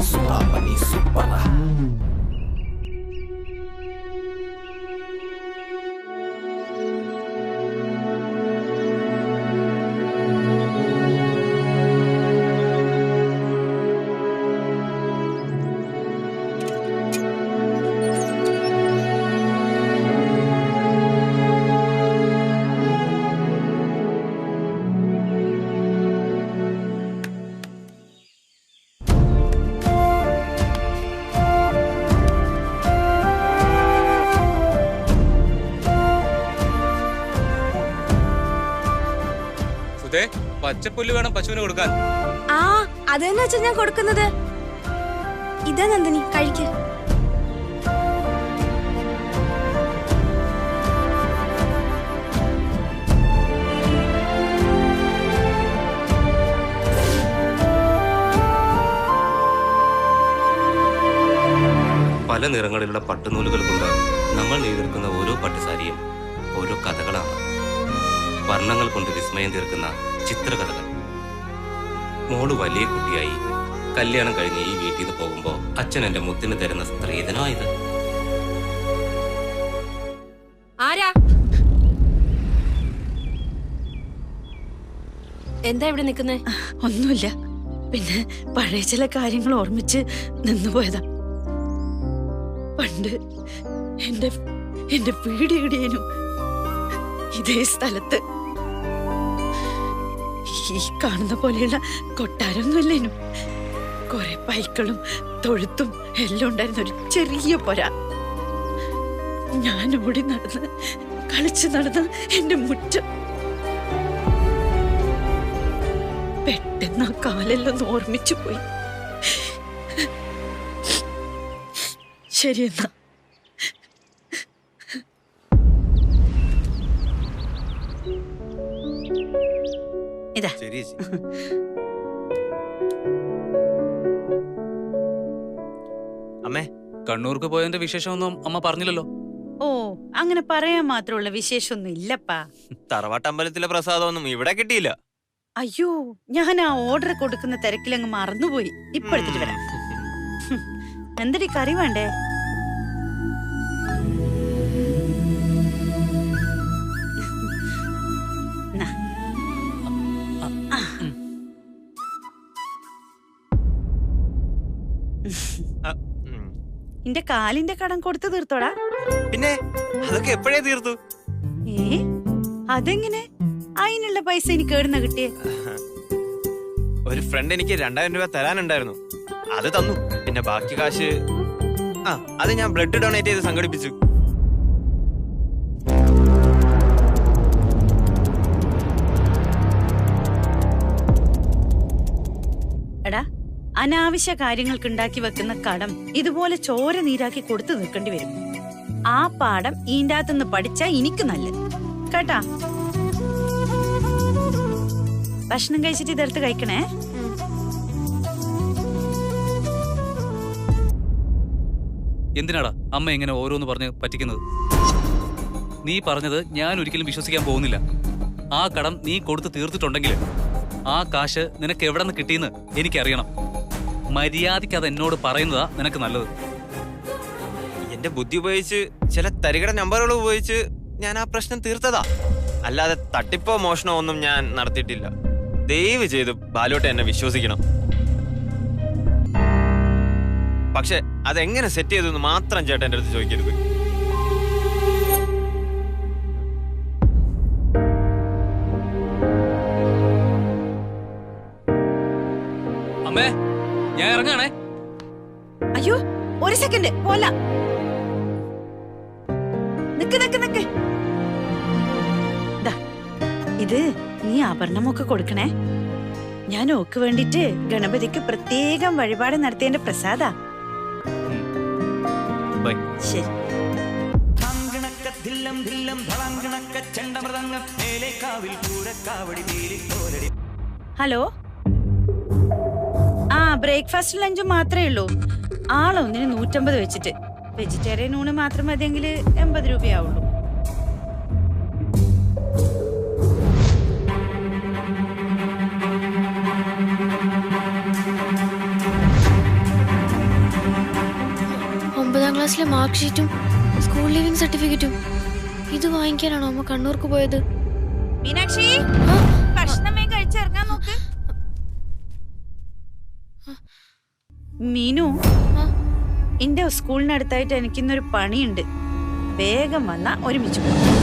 സുതാമണി സൂപ്പറ. പച്ചപ്പുല്ല് വേണം പശുവിന് കൊടുക്കാൻ. ആ അതെന്ന് വെച്ചാ ഞാൻ കൊടുക്കുന്നത്. ഇതാ നന്ദിനി, കഴിക്ക്. പല നിറങ്ങളിലുള്ള പട്ടുനൂലുകൾ കൊണ്ട് നമ്മൾ നെയ്തെടുക്കുന്ന ഓരോ പട്ടുസാരിയും ഓരോ കഥകളാണ്. വർണ്ണങ്ങൾ കൊണ്ട് വിസ്മയം തീർക്കുന്ന ചിത്രകഥകൾ. മോള് വലിയ കുട്ടിയായി കല്യാണം കഴിഞ്ഞ് ഈ വീട്ടിൽ നിന്ന് പോകുമ്പോ അച്ഛൻ എന്റെ മുത്തിന് തരുന്ന സ്ത്രീധനമായത്. ആരാ? എന്താ ഇവിടെ നിൽക്കുന്നേ? ഒന്നുമില്ല, പിന്നെ പഴയ ചില കാര്യങ്ങൾ ഓർമ്മിച്ച് നിന്നുപോയതാ. പണ്ട് എന്റെ വീടിയുടേനും ഇതേ സ്ഥലത്ത് ഈ കാണുന്ന പോലെയുള്ള കൊട്ടാരമൊന്നുമില്ലേനും. കുറെ പൈക്കളും തൊഴുത്തും എല്ലാം ഉണ്ടായിരുന്ന ഒരു ചെറിയ പൊര. ഞാൻ ഓടി നടന്ന് കളിച്ചു നടന്ന എന്റെ മുറ്റം പെട്ടെന്ന് ആ കാലെല്ലാം ഓർമ്മിച്ചു പോയി. ശരിയെന്നാ. ഇതാ ശരി. അമ്മേ, കണ്ണൂർക്ക് പോയതിന്റെ വിശേഷമൊന്നും അമ്മ പറഞ്ഞില്ലല്ലോ. ഓ, അങ്ങനെ പറയാൻ മാത്രമുള്ള വിശേഷമൊന്നും ഇല്ലപ്പാ. തറവാട്ടമ്പലത്തിലെ പ്രസാദമൊന്നും ഇവിടെ കിട്ടിയില്ല. അയ്യോ, ഞാൻ ആ ഓർഡർ കൊടുക്കുന്ന തിരക്കിലങ്ങ് മറന്നുപോയി. ഇപ്പൊ എടുത്തിട്ട് വരാം. എന്തടി കറി വേണ്ടേ? നിന്റെ കാലിന്റെ കടം കൊടുത്തു തീർത്തോടാ? പിന്നെ അതൊക്കെ എപ്പോഴേ തീർത്തു. അതെങ്ങനെ? അതിനുള്ള പൈസ എനിക്ക് എവിടുന്ന കിട്ടിയേ? ഒരു ഫ്രണ്ട് എനിക്ക് 2000 രൂപ തരാനുണ്ടായിരുന്നു, അത് തന്നു. പിന്നെ ബാക്കി കാശ് അത് ഞാൻ ബ്ലഡ് ഡൊണേറ്റ് ചെയ്ത് സംഘടിപ്പിച്ചു. എടാ, അനാവശ്യ കാര്യങ്ങൾക്ക് ഉണ്ടാക്കി വെക്കുന്ന കടം ഇതുപോലെ ചോര നീരാക്കി കൊടുത്തു നിൽക്കേണ്ടി വരും. ആ പാഠം ഈൻ്റെ അകത്തുനിന്ന് പഠിച്ചാ എനിക്ക് നല്ലത് കേട്ടാ. ഭക്ഷണം കഴിച്ചിട്ട് ഇതെടുത്ത് കഴിക്കണേ. എന്തിനാടാ അമ്മ ഇങ്ങനെ ഓരോന്ന് പറഞ്ഞ് പറ്റിക്കുന്നത്? നീ പറഞ്ഞത് ഞാൻ ഒരിക്കലും വിശ്വസിക്കാൻ പോകുന്നില്ല. ആ കടം നീ കൊടുത്ത് തീർത്തിട്ടുണ്ടെങ്കിൽ ആ കാശ് നിനക്ക് എവിടെ നിന്ന് കിട്ടിയെന്ന് എനിക്കറിയണം. മര്യാദയ്ക്ക് അത് എന്നോട് പറയുന്നതാ നിനക്ക് നല്ലത്. എന്റെ ബുദ്ധി ഉപയോഗിച്ച് ചില തരികട നമ്പറുകൾ ഉപയോഗിച്ച് ഞാൻ ആ പ്രശ്നം തീർത്തതാ. അല്ലാതെ തട്ടിപ്പോ മോഷണോ ഒന്നും ഞാൻ നടത്തിയിട്ടില്ല. ദയവ് ചെയ്ത് ബാലോട്ടെ എന്നെ വിശ്വസിക്കണം. പക്ഷെ അതെങ്ങനെ സെറ്റ് ചെയ്തെന്ന് മാത്രം ചേട്ടൻ എന്റെ അടുത്ത് ചോദിക്കരുത്. അമ്മേ, ഞാൻ ഇറങ്ങാണേ. അയ്യോ, ഒരു സെക്കൻഡ് പോല. നിക്ക് നിക്ക് നിക്ക്. ഇത് നീ ആഭരണമൊക്കെ കൊടുക്കണേ. ഞാൻ ഓക്ക് വേണ്ടിട്ട് ഗണപതിക്ക് പ്രത്യേകം വഴിപാട് നടത്തിയതിന്റെ പ്രസാദാ. ശരി. ഹലോ, ബ്രേക്ക്ഫാസ്റ്റ് ലഞ്ചും മാത്രമേ ഉള്ളൂ. ആളൊന്നിന് 150 വെച്ചിട്ട്. വെജിറ്റേറിയൻ ഊണ് മാത്രം മതിയെങ്കിൽ 80 രൂപയാവുള്ളൂ. ക്ലാസ്സിലെ മാർക്ക് ഷീറ്റും സ്കൂൾ ലീവിംഗ് സർട്ടിഫിക്കറ്റും ഇത് വാങ്ങിക്കാനാണോ അമ്മ കണ്ണൂർക്ക് പോയത്? മീനാക്ഷി, ഭക്ഷണം കഴിച്ചിറങ്ങാൻ നോക്ക്. മീനു, എന്റെ സ്കൂളിനടുത്തായിട്ട് എനിക്കിന്നൊരു പണിയുണ്ട്. വേഗം വന്നാ ഒരുമിച്ച് പോകാം.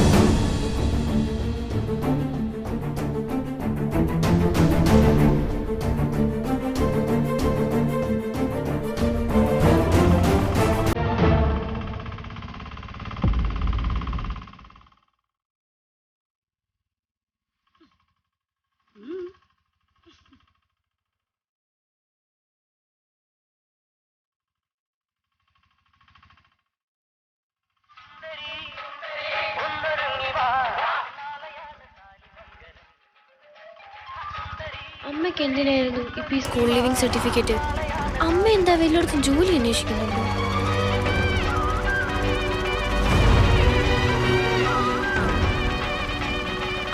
അമ്മയ്ക്ക് എന്തിനായിരുന്നു ഇപ്പൊ ഈ സ്കൂൾ ലീവിംഗ് സർട്ടിഫിക്കറ്റ്? അമ്മ എന്താ വലിയടത്തും ജോലി അന്വേഷിക്കുന്നുണ്ടോ?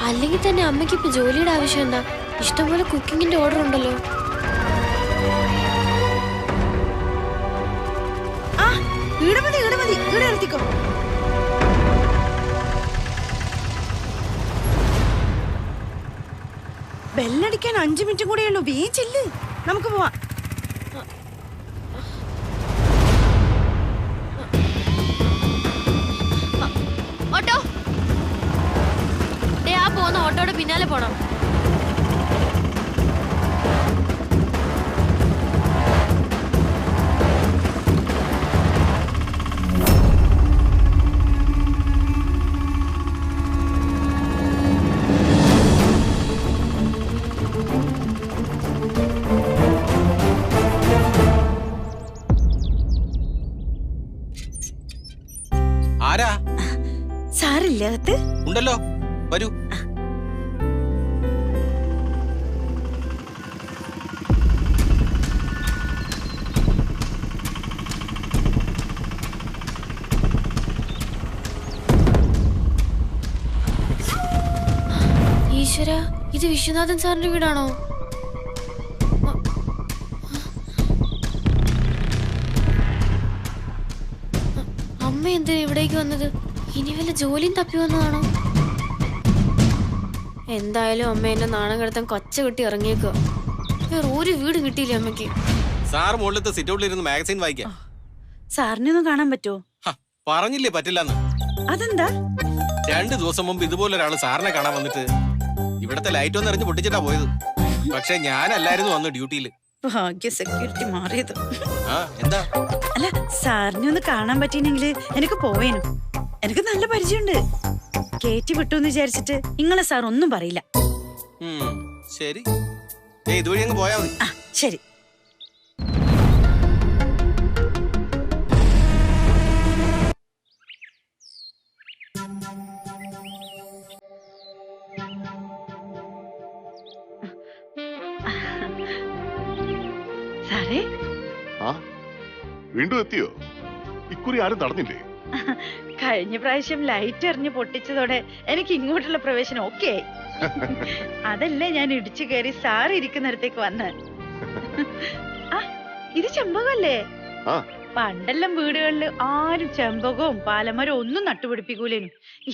അല്ലെങ്കിൽ തന്നെ അമ്മയ്ക്ക് ഇപ്പൊ ജോലിയുടെ ആവശ്യം എന്താ? ഇഷ്ടംപോലെ കുക്കിങ്ങിന്റെ ഓർഡർ ഉണ്ടല്ലോ. ബെല്ലടിക്കാൻ 5 മിനിറ്റും കൂടെ ഉള്ളൂ. വേഗം ചെല്ല്, നമുക്ക് പോവാം. ഓട്ടോ, ആ പോകുന്ന ഓട്ടോയുടെ പിന്നാലെ പോണം. ആരാ? സാറില്ല അകത്ത്? ഉണ്ടല്ലോ, വരൂ. ഈശ്വര, ഇത് വിശ്വനാഥൻ സാറിന്റെ വീടാണോ? അമ്മ എന്തിനാ ഇവിടേക്ക് വന്നത്? ഇനി വല്ല ജോലിയും തപ്പി വന്നതാണോ? എന്തായാലും അമ്മ എന്നെ നാണം കടത്താൻ കൊച്ച കിട്ടി ഇറങ്ങിയേക്കുക. വേറെ ഒരു വീട് കിട്ടിയില്ല അമ്മയ്ക്ക്. സാർ മുകളിലത്തെ സിറ്റൗട്ടിലിരുന്ന് മാഗസൈൻ വായിക്കാം. സാറിനൊന്നും കാണാൻ പറ്റുമോ? പറഞ്ഞില്ലേ പറ്റില്ലെന്ന്. അതെന്താ? 2 ദിവസം മുമ്പ് ഇതുപോലെ ഒരാള് സാറിനെ കാണാൻ വന്നിട്ട് ഇവിടത്തെ ലൈറ്റ് ഒന്ന് എറിഞ്ഞ് പൊട്ടിച്ചിട്ടാ പോയത്. പക്ഷെ ഞാനല്ലായിരുന്നു വന്ന് ഡ്യൂട്ടിയില്. ഭാഗ്യ സെക്യൂരിറ്റി മാറിയത്. എന്താ? അല്ല, സാറിനെ ഒന്ന് കാണാൻ പറ്റിയില്ലെങ്കിൽ എനിക്ക് പോവേനും. എനിക്ക് നല്ല പരിചയമുണ്ട്. കേറ്റി വിട്ടു വിചാരിച്ചിട്ട് നിങ്ങളെ സാർ ഒന്നും പറയില്ല. ശരി, ഇതുവഴി അങ്ങ് പോയാ മതി. ശരി. സാറേ, വീണ്ടും എത്തിയോ? ഇക്കുറി ആരും നടന്നില്ലേ? കഴിഞ്ഞ പ്രാവശ്യം ലൈറ്റ് എറിഞ്ഞ് പൊട്ടിച്ചതോടെ എനിക്ക് ഇങ്ങോട്ടുള്ള പ്രവേശനം ഓക്കെ ആയി. അതല്ലേ ഞാൻ ഇടിച്ചു കയറി സാർ ഇരിക്കുന്നിടത്തേക്ക് വന്ന്. ഇത് ചെമ്പകല്ലേ? പണ്ടെല്ലാം വീടുകളിൽ ആരും ചെമ്പകവും പാലമരവും ഒന്നും നട്ടുപിടിപ്പിക്കൂലേനും.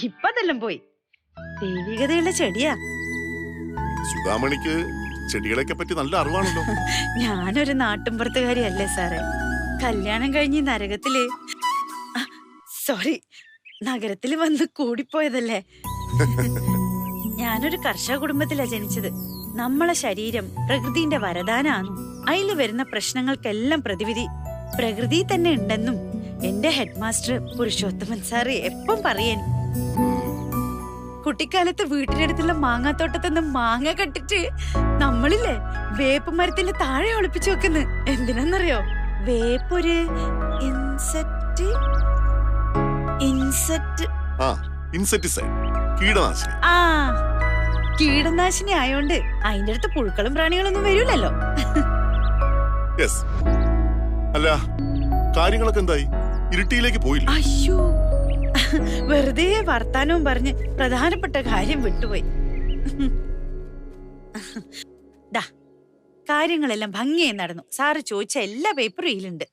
ഇപ്പൊ അതെല്ലാം പോയി. ദൈവികതയുള്ള ചെടിയാ. സുധാമണിക്ക് ചെടികളെയൊക്കെ പറ്റി നല്ല അറിവാണല്ലോ. ഞാനൊരു നാട്ടിൻപുറത്തുകാരി അല്ലേ സാറേ. കല്യാണം കഴിഞ്ഞ് നഗരത്തില് വന്ന് കൂടിപ്പോയതല്ലേ. ഞാനൊരു കർഷക കുടുംബത്തിലാ ജനിച്ചത്. നമ്മളെ ശരീരം പ്രകൃതിന്റെ വരദാനാന്നു. അതിൽ വരുന്ന പ്രശ്നങ്ങൾക്കെല്ലാം പ്രതിവിധി പ്രകൃതി തന്നെ ഉണ്ടെന്നും എന്റെ ഹെഡ് മാസ്റ്റർ പുരുഷോത്തമൻ സാറ് എപ്പം പറയാൻ. കുട്ടിക്കാലത്ത് വീട്ടിനടുത്തുള്ള മാങ്ങാത്തോട്ടത്തുനിന്ന് മാങ്ങ കട്ടിട്ട് നമ്മളില്ലേ വേപ്പ് മരത്തിന്റെ താഴെ ഒളിപ്പിച്ചു വെക്കുന്നു. എന്തിനാന്നറിയോ? വേപ്പൊരു കീടനാശിനി ആയോണ്ട് അതിന്റെ അടുത്ത് പുഴുക്കളും പ്രാണികളൊന്നും വരൂലല്ലോ. അല്ല, കാര്യങ്ങളൊക്കെ എന്തായി? ഇരുട്ടിയിലേക്ക് പോയില്ല? അയ്യോ, വെറുതെ വർത്താനവും പറഞ്ഞ് പ്രധാനപ്പെട്ട കാര്യം വിട്ടുപോയി. കാര്യങ്ങളെല്ലാം ഭംഗിയായി നടന്നു. സാറ് ചോദിച്ച എല്ലാ പേപ്പറും ഇതിലുണ്ട്.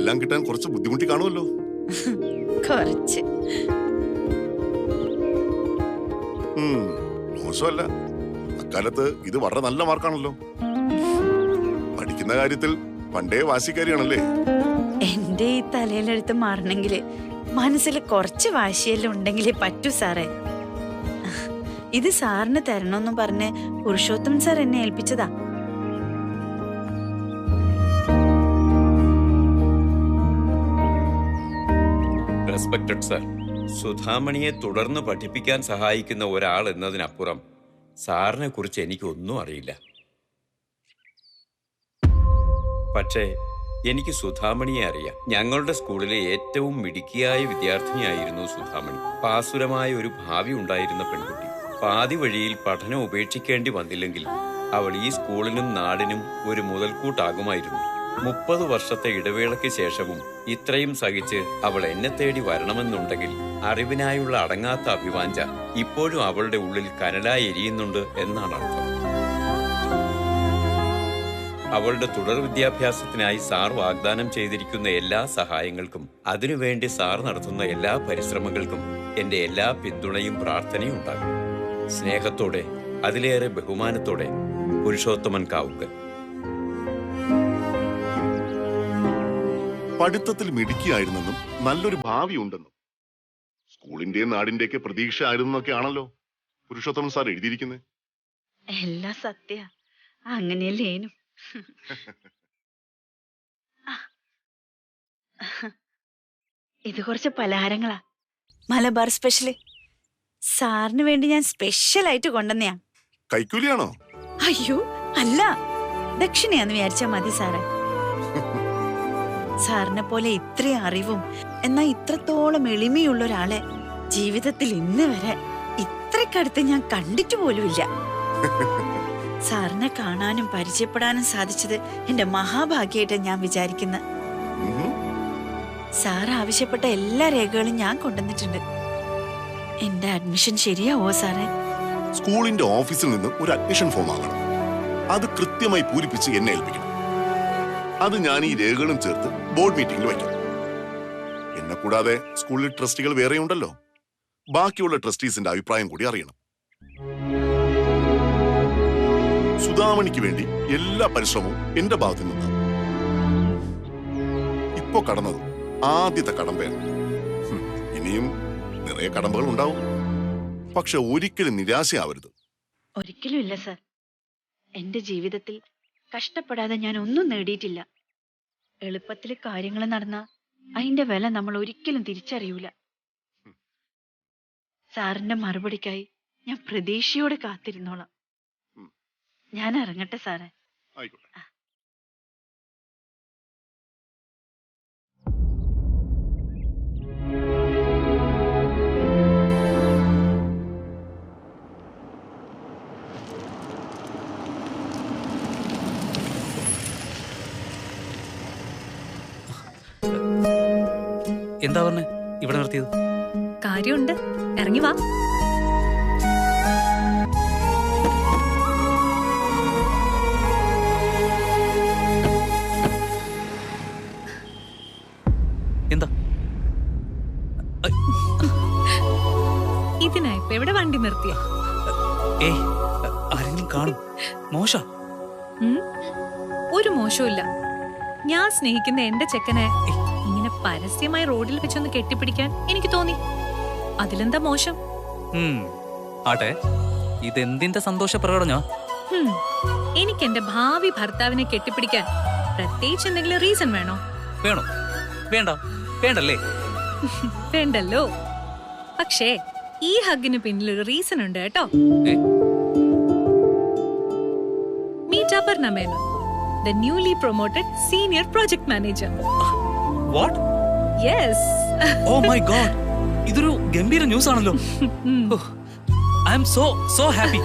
എല്ലാം കിട്ടാൻ കുറച്ച് ബുദ്ധിമുട്ടി കാണുമല്ലോ. കുറച്ച്. മോശമല്ല. അക്കാലത്ത് ഇത് വളരെ നല്ല മാർക്കാണല്ലോ. പഠിക്കുന്ന കാര്യത്തിൽ പണ്ടേ വാശിക്കാരിയാണല്ലേ? എന്റെ ഈ തലയിലെടുത്ത് മാറണമെങ്കില് മനസ്സിൽ കുറച്ച് വാശിയെല്ലാം ഉണ്ടെങ്കിലേ പറ്റൂ സാറേ. ഇത് സാറിന് തരണമെന്നും പറഞ്ഞ് പുരുഷോത്തമൻ സാർ എന്നെ ഏൽപ്പിച്ചതാ. റെസ്പെക്റ്റഡ് സർ, സുധാമണിയെ തുടർന്ന് പഠിപ്പിക്കാൻ സഹായിക്കുന്ന ഒരാൾ എന്നതിനപ്പുറം സാറിനെ കുറിച്ച് എനിക്കൊന്നും അറിയില്ല. പക്ഷേ എനിക്ക് സുധാമണിയെ അറിയാം. ഞങ്ങളുടെ സ്കൂളിലെ ഏറ്റവും മിടുക്കിയായ വിദ്യാർത്ഥിനിയായിരുന്നു സുധാമണി. പാസുരമായ ഒരു ഭാവി ഉണ്ടായിരുന്ന പെൺകുട്ടി. പാതി വഴിയിൽ പഠനം ഉപേക്ഷിക്കേണ്ടി വന്നില്ലെങ്കിൽ അവൾ ഈ സ്കൂളിനും നാടിനും ഒരു മുതൽക്കൂട്ടാകുമായിരുന്നു. 30 വർഷത്തെ ഇടവേളയ്ക്ക് ശേഷവും ഇത്രയും സഹിച്ച് അവൾ എന്നെ തേടി വരണമെന്നുണ്ടെങ്കിൽ അറിവിനായുള്ള അടങ്ങാത്ത അഭിവാഞ്ച ഇപ്പോഴും അവളുടെ ഉള്ളിൽ കനലായി എരിയുന്നുണ്ട് എന്നാണ് അർത്ഥം. അവളുടെ തുടർ വിദ്യാഭ്യാസത്തിനായി സാർ വാഗ്ദാനം ചെയ്തിരിക്കുന്ന എല്ലാ സഹായങ്ങൾക്കും അതിനുവേണ്ടി സാർ നടത്തുന്ന എല്ലാ പരിശ്രമങ്ങൾക്കും എന്റെ എല്ലാ പിന്തുണയും പ്രാർത്ഥനയും ഉണ്ടാകും. സ്നേഹത്തോടെ, അതിലേറെ ബഹുമാനത്തോടെ, പുരുഷോത്തമൻ കാവുങ്കൽ. പഠിത്തത്തിൽ മിടുക്കിയായിരുന്നെന്നും നല്ലൊരു ഭാവി ഉണ്ടെന്നും സ്കൂളിന്റെയും നാടിന്റെയൊക്കെ പ്രതീക്ഷ ആയിരുന്നൊക്കെ ആണല്ലോ പുരുഷോത്തമൻ സാർ എഴുതിയിരിക്കുന്നത്. എല്ലാം സത്യ. അങ്ങനെയല്ലേനും. ഇത് കുറച്ച് പലഹാരങ്ങളാ, മലബാർ സ്പെഷ്യല്. സാറിന് വേണ്ടി ഞാൻ സ്പെഷ്യൽ ആയിട്ട് കൊണ്ടുവന്നയാ. കൈക്കൂലിയാണോ? അയ്യോ അല്ല, ദക്ഷിണയാന്ന് വിചാരിച്ചാ മതി സാറേ. സാറിനെ പോലെ ഇത്രയും അറിവും എന്നാ ഇത്രത്തോളം എളിമയുള്ള ഒരാളെ ജീവിതത്തിൽ ഇന്ന് വരെ ഇത്രക്കടുത്ത് ഞാൻ കണ്ടിട്ട് പോലുമില്ല. സാറിനെ കാണാനും പരിചയപ്പെടാനും സാധിച്ചത് എന്റെ മഹാഭാഗ്യമായിട്ട് ഞാൻ വിചാരിക്കുന്ന. സാർ ആവശ്യപ്പെട്ട എല്ലാ രേഖകളും ഞാൻ കൊണ്ടുവന്നിട്ടുണ്ട്. എന്റെ അഡ്മിഷൻ ശരിയാവോ സാറേ? സ്കൂളിന്റെ ഓഫീസിൽ നിന്ന് ഒരു അഡ്മിഷൻ ഫോം വാങ്ങണം. അത് കൃത്യമായി പൂരിപ്പിച്ച് എന്നെ ഏൽപ്പിക്കണം. അത് ഞാൻ ഈ രേഖകളും ചേർത്ത് ബോർഡ് മീറ്റിംഗിൽ വയ്ക്കാം. എന്നെ കൂടാതെ സ്കൂളിൽ ട്രസ്റ്റികൾ വേറെയുണ്ടല്ലോ. ബാക്കിയുള്ള ട്രസ്റ്റീസിന്റെ അഭിപ്രായം കൂടി അറിയണം. സുധാമണിക്ക് വേണ്ടി എല്ലാ പരിശ്രമവും എന്റെ ഭാഗത്തു നിന്നാണ്. ഇപ്പോ കടന്നത് ആദ്യത്തെ കടമ്പയാണ്. ഇനിയും നിറയെ കടമ്പകൾ ഉണ്ടാവും. പക്ഷെ ഒരിക്കലും നിരാശയാവരുത്. ഒരിക്കലും ഇല്ല സർ. എന്റെ ജീവിതത്തിൽ കഷ്ടപ്പെടാതെ ഞാൻ ഒന്നും നേടിയിട്ടില്ല. എളുപ്പത്തിൽ കാര്യങ്ങൾ നടന്ന അതിന്റെ വില നമ്മൾ ഒരിക്കലും തിരിച്ചറിയൂല. സാറിന്റെ മറുപടിക്കായി ഞാൻ പ്രതീക്ഷയോടെ കാത്തിരുന്നോളാം. ഞാൻ ഇറങ്ങട്ടെ സാറേ. ആയിക്കോട്ടെ. എന്താ പറഞ്ഞേ ഇവിടെ നിർത്തിയത്? കാര്യമുണ്ട്, ഇറങ്ങി വാ. എന്താ ഇതിനാ ഇപ്പൊ എവിടെ വണ്ടി നിർത്തിയ? ഏയ്, ആരെങ്കിലും കാണും. മോശ ഒരു മോശമില്ല. ഞാൻ സ്നേഹിക്കുന്ന എന്റെ ചെക്കനെ ഇങ്ങനെ പരസ്യമായി റോഡിൽ വെച്ചൊന്ന് കെട്ടിപ്പിടിക്കാൻ എനിക്ക് തോന്നി. അതിലെന്താ മോശം? ആട്ടെ, ഇതെന്തിന്റെ സന്തോഷ പ്രകടനോ? എനിക്ക് എന്റെ ഭാവി ഭർത്താവിനെ കെട്ടിപ്പിടിക്കാൻ പ്രത്യേകിച്ച് എന്തെങ്കിലും റീസൺ വേണോ? വേണോ? വേണ്ട, വേണ്ടല്ലേ? വേണ്ടല്ലോ. പക്ഷേ ഈ ഹഗ്ഗിന് പിന്നിലൊരു റീസൺ ഉണ്ട് കേട്ടോ. Meet Aparna Menon, the newly promoted senior project manager. What? Yes. Oh my god. ഇതൊരു ഗംഭീര ന്യൂസ് ആണല്ലോ. I am so happy.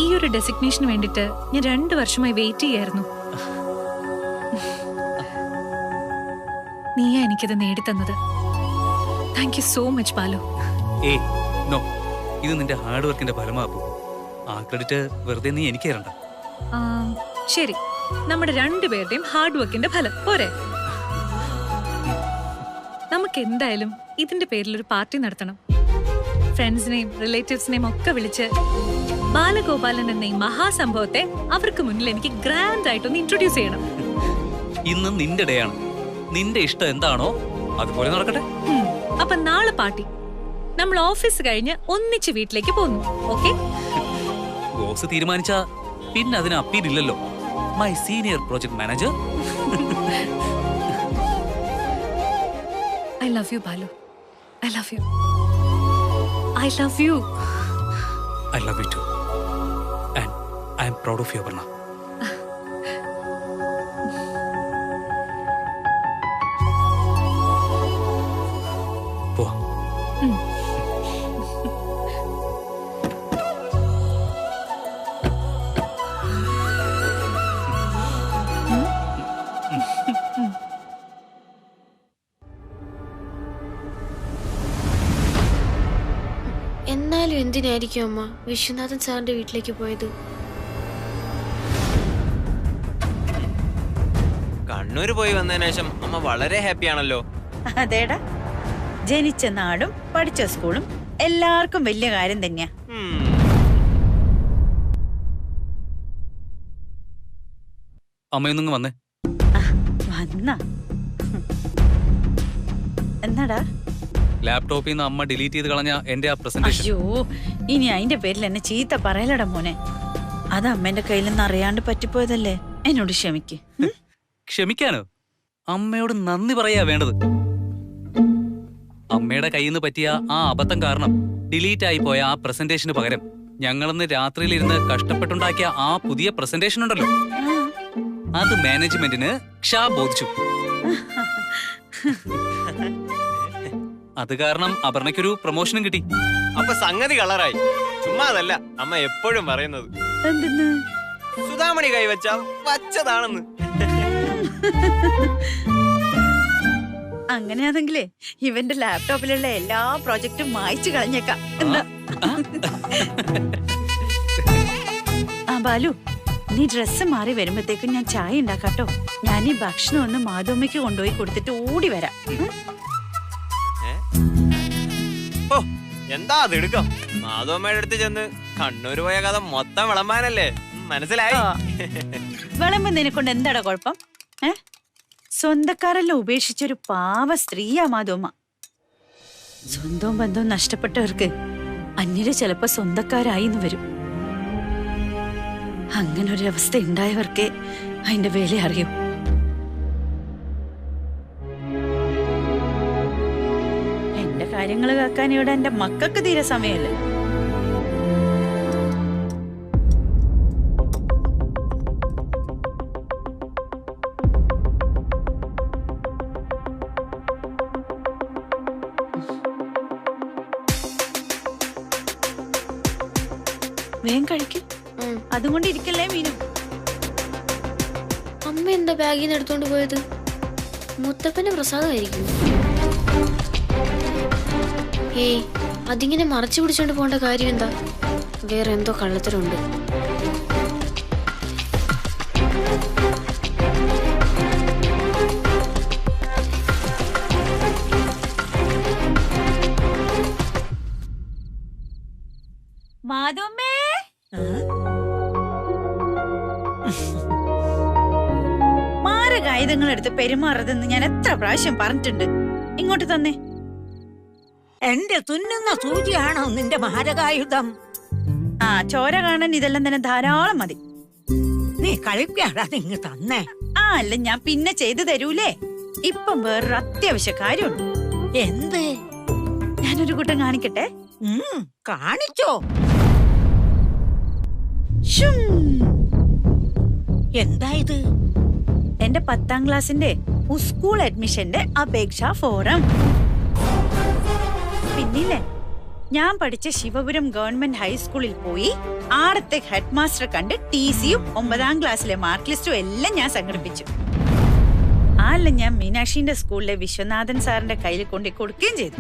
ഈ ഒരു ഡെസിഗ്നേഷന് വേണ്ടിട്ട് ഞാൻ 2 വർഷമായി വെയിറ്റ് ചെയ്യായിരുന്നു. നീയാ എനിക്കത് നേടിത്തന്നത്. Thank you so much Balu. Hey no, ഇത് നിന്റെ ഹാർഡ് വർക്കിന്റെ ഫലമാ. ആ ക്രെഡിറ്റ് വെറുതെ നീ എനിക്ക് തരണ്ട. ശരി, നമ്മുടെ രണ്ടുപേരുടെയും ഹാർഡ് വർക്കിന്റെ ഫലം പോരെ? നമുക്ക് എന്തായാലും ഇതിന്റെ പേരിൽ ഒരു പാർട്ടി നടത്തണം. ഫ്രണ്ട്സിനെയും റിലേറ്റീവ്സിനെയും ഒക്കെ വിളിച്ച് ബാലഗോപാലൻ എന്ന ഈ മഹാസംഭവത്തെ അവർക്ക് മുന്നിൽ എനിക്ക് ഗ്രാൻഡ് ആയിട്ടൊന്ന് ഇൻട്രൊഡ്യൂസ് ചെയ്യണം. ഇന്ന് നിന്റെ ഡേ ആണ്. നിന്റെ ഇഷ്ടം എന്താണോ അതുപോലെ നടക്കട്ടെ. അപ്പൊ നാളെ പാർട്ടി. നമ്മൾ ഓഫീസ് കഴിഞ്ഞ് ഒന്നിച്ച് വീട്ടിലേക്ക് പോന്നു. ഓക്കെ? ബോസ് തീരുമാനിച്ചാ പിന്നെ അതിന് അപ്പീലില്ലല്ലോ. My senior project manager. I love you, Balu. I love you. I love you. I love you too. And I am proud of you, Aparna. പോവാം. എന്നാലും എന്തിനായിരിക്കും അമ്മ വിശ്വനാഥൻ സാറിന്റെ വീട്ടിലേക്ക് പോയത്? കണ്ണൂര് പോയി വന്നതിന് ശേഷം അമ്മ വളരെ ഹാപ്പിയാണല്ലോ. അതേടാ, ജനിച്ച നാടും പഠിച്ച സ്കൂളും എല്ലാവർക്കും വലിയ കാര്യം തന്നെയാ. അമ്മയൊന്നും വന്നേ. വന്ന എന്നാടാ? ലാപ്ടോപ്പിൽ നിന്ന് അമ്മ ഡിലീറ്റ് ചെയ്ത് കളഞ്ഞ എന്റെ ആ പ്രസന്റേഷൻ. അയ്യോ, ഇനി അതിന്റെ പേരിൽ എന്നെ ചീത്ത പറയലടാ മോനെ. അത് അമ്മേന്റെ കയ്യിൽ നിന്ന് അറിയാണ്ട് പറ്റിപ്പോയതല്ലേ, എന്നോട് ക്ഷമിക്ക്. ക്ഷമിക്കാനോ? അമ്മയോട് നന്ദി പറയാ വേണ്ടത്. അമ്മയുടെ കയ്യിൽ നിന്ന് പറ്റിയ ആ അബദ്ധം കാരണം ഡിലീറ്റ് ആയി പോയ ആ പ്രസന്റേഷന് പകരം ഞങ്ങളിന്ന് രാത്രിയിലിരുന്ന് കഷ്ടപ്പെട്ടുണ്ടാക്കിയ ആ പുതിയ പ്രസന്റേഷൻ ഉണ്ടല്ലോ, അത് മാനേജ്മെന്റിന് ബോധിച്ചു. അത് കാരണം അപർണയ്ക്കൊരു പ്രൊമോഷനും കിട്ടി. അപ്പൊ സംഗതി കളറായി. ചുമ്മാ അതല്ല അമ്മ എപ്പോഴും പറയുന്നത്. എന്തെന്ന്? സുധാമണി കൈവച്ച വച്ചതാണെന്ന്. അങ്ങനെയാണെങ്കിലേ ഇവന്റെ ലാപ്ടോപ്പിലുള്ള എല്ലാ പ്രോജക്റ്റും മായ്ച്ചു കളഞ്ഞേക്കാം. എന്താ? ആ ബാലു, നീ ഡ്രസ്സ് മാറി വരുമ്പോഴത്തേക്കും ഞാൻ ചായ ഉണ്ടാക്കാട്ടോ. ഞാൻ ഈ ഭക്ഷണം ഒന്ന് മാധവമ്മയ്ക്ക് കൊണ്ടുപോയി കൊടുത്തിട്ട് ഓടി വരാം. ഓ, എന്താ അത് എടുക്കാം. മാധവമ്മയുടെ അടുത്ത് ചെന്ന് കണ്ണൂര് പോയ കഥ മൊത്തം വിളമ്പാനല്ലേ? മനസ്സിലായി. വിളമ്പ് നിനക്കൊണ്ട് എന്താടാ കുഴപ്പം? സ്വന്തക്കാരെല്ലാം ഉപേക്ഷിച്ചൊരു പാവ സ്ത്രീയാ മാധവമ്മ. സ്വന്തവും ബന്ധവും നഷ്ടപ്പെട്ടവർക്ക് അന്യര് ചിലപ്പോ സ്വന്തക്കാരായിന്ന് വരും. അങ്ങനെ ഒരു അവസ്ഥ ഉണ്ടായവർക്കേ അതിന്റെ വില അറിയൂ. എന്റെ കാര്യങ്ങൾ കേൾക്കാൻ ഇവിടെ എന്റെ മക്കൾക്ക് തീരെ സമയമല്ലേ. വേഗം കഴിക്കും. അതുകൊണ്ട് ഇരിക്കല്ലേ മീനു. അമ്മ എന്താ ബാഗിൽ നിന്ന് എടുത്തോണ്ട് പോയത്? മുത്തപ്പന്റെ പ്രസാദമായിരിക്കും. ഏയ്, അതിങ്ങനെ മറച്ചു പിടിച്ചോണ്ട് പോകേണ്ട കാര്യം എന്താ? വേറെ എന്തോ കള്ളത്തരമുണ്ട്. മാധവമ്മേ, മാരകായുധങ്ങൾ എടുത്ത് പെരുമാറതെന്ന് ഞാൻ എത്ര പ്രാവശ്യം പറഞ്ഞിട്ടുണ്ട്. ഇങ്ങോട്ട് തന്നെ. എന്റെ തുന്നുന്ന സൂചിയാണോ നിന്റെ മാരകായുധം? ആ, ചോര കാണാൻ ഇതെല്ലാം തന്നെ ധാരാളം മതി. നീ കളിക്കാടാ നിങ്ങ തന്നെ. ആ, അല്ല ഞാൻ പിന്നെ ചെയ്തു തരൂലേ. ഇപ്പം വേറൊരു അത്യാവശ്യ കാര്യമുണ്ട്. എന്ത്? ഞാനൊരു കൂട്ടം കാണിക്കട്ടെ. കാണിച്ചോ? എന്താ ഇത്? എന്റെ 10ാം ക്ലാസ്സിന്റെ സ്കൂൾ അഡ്മിഷന്റെ അപേക്ഷാ ഫോറം. പിന്നില്ലേ, ഞാൻ പഠിച്ച ശിവപുരം ഗവൺമെന്റ് ഹൈസ്കൂളിൽ പോയി ആടത്തെ ഹെഡ് മാസ്റ്ററെ കണ്ട് TCയും 9ാം ക്ലാസ്സിലെ മാർക്ക് ലിസ്റ്റും എല്ലാം ഞാൻ സംഘടിപ്പിച്ചു. അല്ല, ഞാൻ മീനാക്ഷിന്റെ സ്കൂളിലെ വിശ്വനാഥൻ സാറിന്റെ കയ്യിൽ കൊണ്ടു കൊടുക്കുകയും ചെയ്തു.